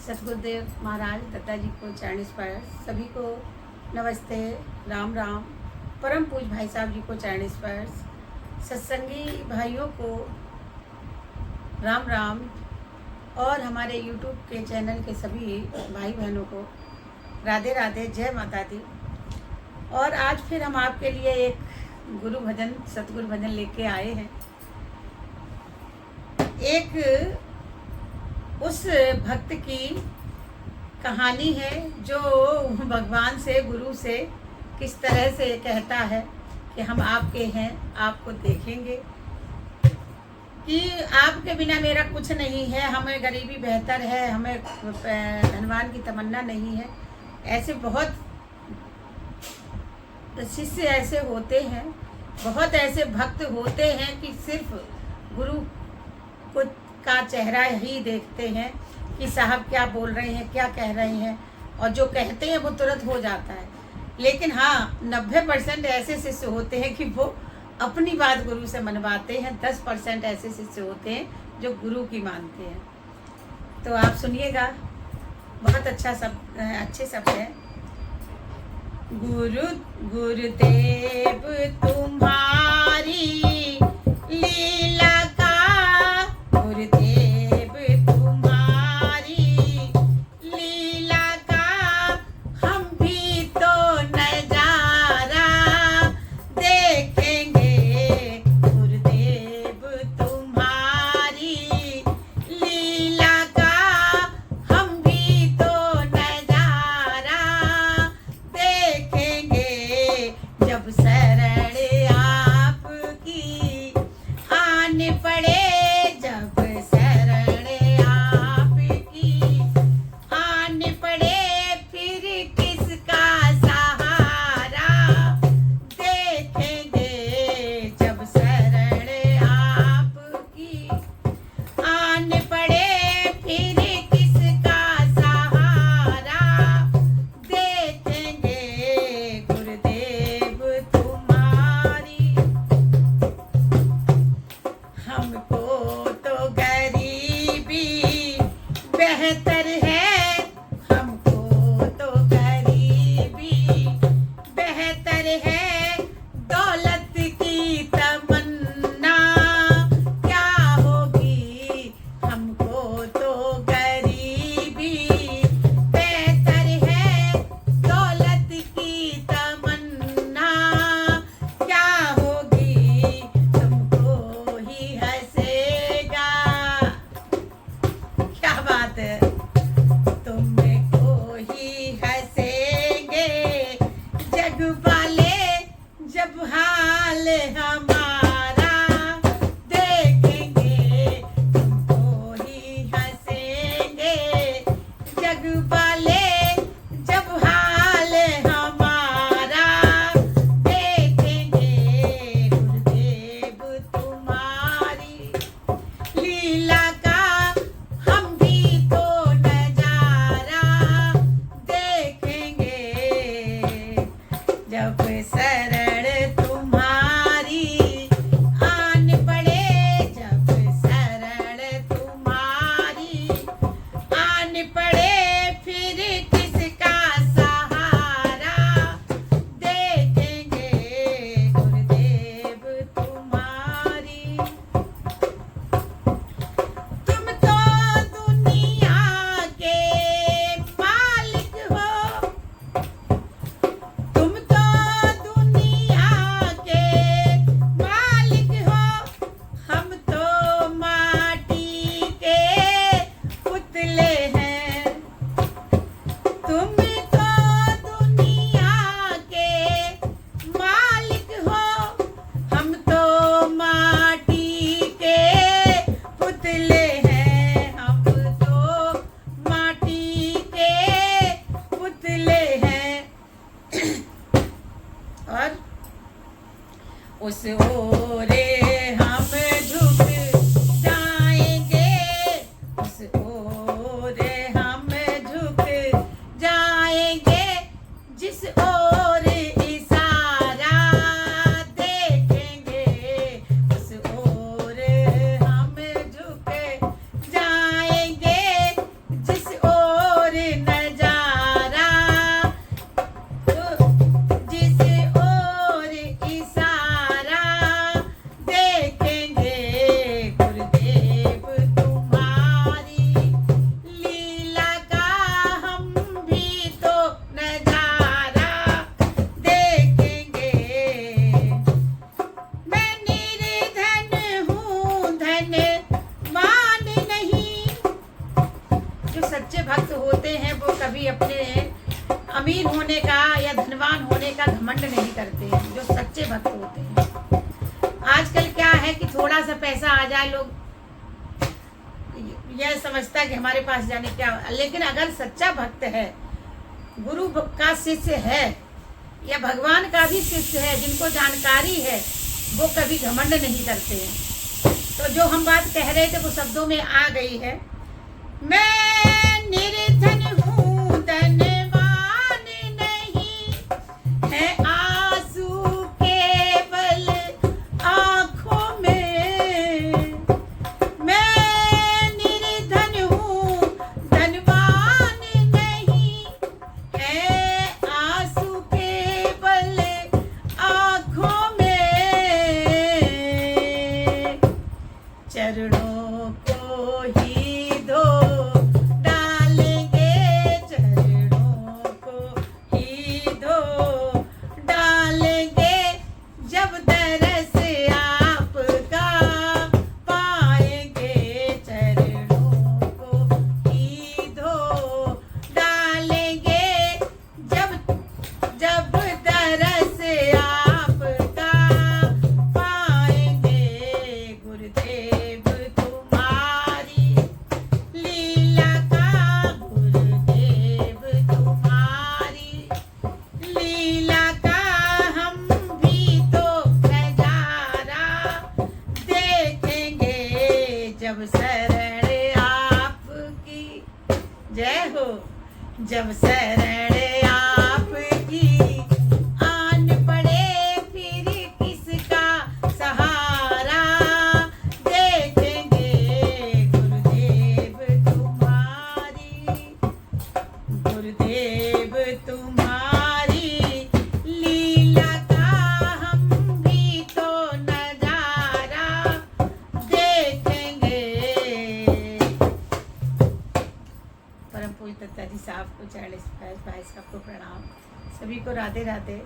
सतगुरुदेव महाराज दत्ता जी को चरण स्पर्श, सभी को नमस्ते, राम राम। परम पूज भाई साहब जी को चरण स्पर्श, सत्संगी भाइयों को राम राम और हमारे यूट्यूब के चैनल के सभी भाई बहनों को राधे राधे, जय माता दी। और आज फिर हम आपके लिए एक गुरु भजन, सतगुरु भजन लेके आए हैं। एक उस भक्त की कहानी है जो भगवान से, गुरु से किस तरह से कहता है कि हम आपके हैं, आपको देखेंगे, कि आपके बिना मेरा कुछ नहीं है, हमें गरीबी बेहतर है, हमें धनवान की तमन्ना नहीं है। ऐसे बहुत शिष्य ऐसे होते हैं, बहुत ऐसे भक्त होते हैं कि सिर्फ गुरु को का चेहरा ही देखते हैं कि साहब क्या बोल रहे हैं, क्या कह रहे हैं, और जो कहते हैं वो तुरंत हो जाता है। लेकिन हाँ, 90% ऐसे शिष्य होते हैं कि वो अपनी बात गुरु से मनवाते हैं। 10% ऐसे शिष्य होते हैं जो गुरु की मानते हैं। तो आप सुनिएगा, बहुत अच्छा अच्छे शब्द है। गुरुदेव तुम्हारी लीला का, गुरुदेव तुम्हारी लीला का हम भी तो नजारा देखेंगे। गुरुदेव तुम्हारी लीला का हम भी तो नजारा देखेंगे। जब शरण आपकी आने पड़े, बेहतर है, हमको तो गरीबी बेहतर है। दौलत की तमन्ना क्या होगी, हमको तो गरीबी बेहतर है। दौलत की तमन्ना क्या होगी, तुमको ही हंसेगा। क्या बात है, तुमको ही हंसेंगे जग वाले जब हाल हमारा देखेंगे। तुमको ही हंसेंगे जग वाले जब हाल हमारा देखेंगे। गुरुदेव तुम्हारी लीला का हम भी तो नजारा देखेंगे। जब शरण तुम्हारी आन पड़े, जब शरण तुम्हारी आन पड़े, फिर किसका सहारा देखेंगे। गुरुदेव तुम्हारी, तुम तो दुनिया के मालिक हो, तुम तो दुनिया के मालिक हो, हम तो माटी के पुतले हैं। तुम तो दुनिया के मालिक हो, हम तो माटी के पुतले हैं। हम तो माटी के पुतले हैं। और उस ओरे हम झुक जाएंगे, उस ओरे हम झुक जाएंगे, जिस ओर इशारा देखेंगे। उस ओर हम झुक जाएंगे, जिस ओर जो सच्चे भक्त होते हैं वो कभी अपने अमीर होने का या धनवान होने का घमंड नहीं करते हैं, जो सच्चे भक्त होते हैं। आजकल क्या है कि थोड़ा सा पैसा आ जाए लोग यह समझता है कि हमारे पास जाने क्या, लेकिन अगर सच्चा भक्त है, गुरु का शिष्य है या भगवान का भी शिष्य है, जिनको जानकारी है, वो कभी घमंड नहीं करते हैं। तो जो हम बात कह रहे थे वो शब्दों में आ गई है। मैं निर्धन हूँ, धनवान नहीं है, आंसू केवल आँखों में। मैं निर्धन हूँ, धनवान नहीं है, आंसू केवल आँखों में। चरणों को ही धो डालेंगे, चरणों को ही धो डालेंगे, जब दरस आपका पाएंगे। चरणों को ही धो डालेंगे, जब दरस आपका पाएंगे। गुरुदेव तुम्हारी लीला का, गुरुदेव तुम्हारी लीला का हम भी तो नजारा देखेंगे, जब शरण आपकी जय हो, जब शरण आपकी आन पड़े, फिर किसका सहारा देखेंगे। गुरुदेव तुम्हारी लीला का हम भी तो नजारा देखेंगे। परम पूज्य दत्ता जी साहब को 40 भाई साहब को प्रणाम। सभी को राधे राधे।